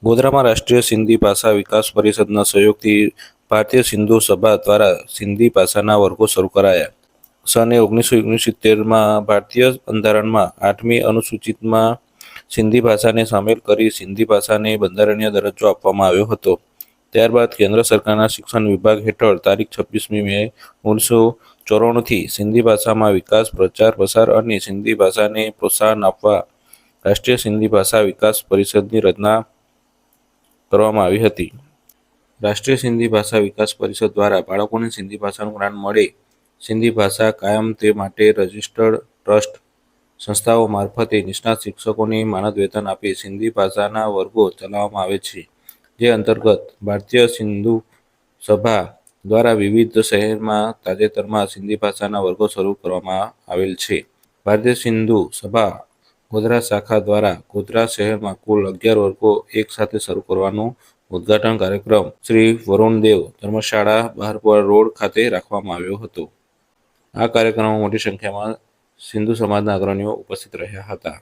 ગોધરામાં રાષ્ટ્રીય સિંધી ભાષા વિકાસ પરિષદના સહયોગથી ભારતીય સિંધુ સભા દ્વારા સિંધી ભાષાના વર્ગો શરૂ કરાયા. સને 1969માં ભારતીય બંધારણમાં 8મી અનુસૂચિમાં સિંધી ભાષાને સામેલ કરી સિંધી ભાષાને બંધારણીય દરજ્જો આપવામાં આવ્યો હતો. ત્યારબાદ કેન્દ્ર સરકારના શિક્ષણ વિભાગ હેઠળ તારીખ 26મી મે 1994થી સિંધી ભાષામાં વિકાસ, પ્રચાર, પ્રસાર અને સિંધી ભાષાને પ્રોત્સાહન આપવા રાષ્ટ્રીય સિંધી ભાષા વિકાસ પરિષદની રચના કરવામાં આવી હતી. રાષ્ટ્રીય સિંધી ભાષા વિકાસ પરિષદ દ્વારા બાળકોને સિંધી ભાષાનું જ્ઞાન મળે, સિંધી ભાષા કાયમ તે માટે રજિસ્ટર્ડ ટ્રસ્ટ સંસ્થાઓ મારફતે નિષ્ણાત શિક્ષકોને માનદ વેતન આપી સિંધી ભાષાના વર્ગો ચલાવવામાં આવે છે, જે અંતર્ગત ભારતીય સિંધુ સભા દ્વારા વિવિધ શહેરમાં તાજેતરમાં સિંધી ભાષાના વર્ગો શરૂ કરવામાં આવેલ છે. ભારતીય સિંધુ સભા ગોધરા શાખા દ્વારા ગોધરા શહેરમાં કુલ 11 વર્ગો એક સાથે શરૂ કરવાનો ઉદ્ઘાટન કાર્યક્રમ શ્રી વરુણદેવ ધર્મશાળા, બહારપુરા રોડ ખાતે રાખવામાં આવ્યો હતો. આ કાર્યક્રમમાં મોટી સંખ્યામાં સિંધુ સમાજના અગ્રણીઓ ઉપસ્થિત રહ્યા હતા.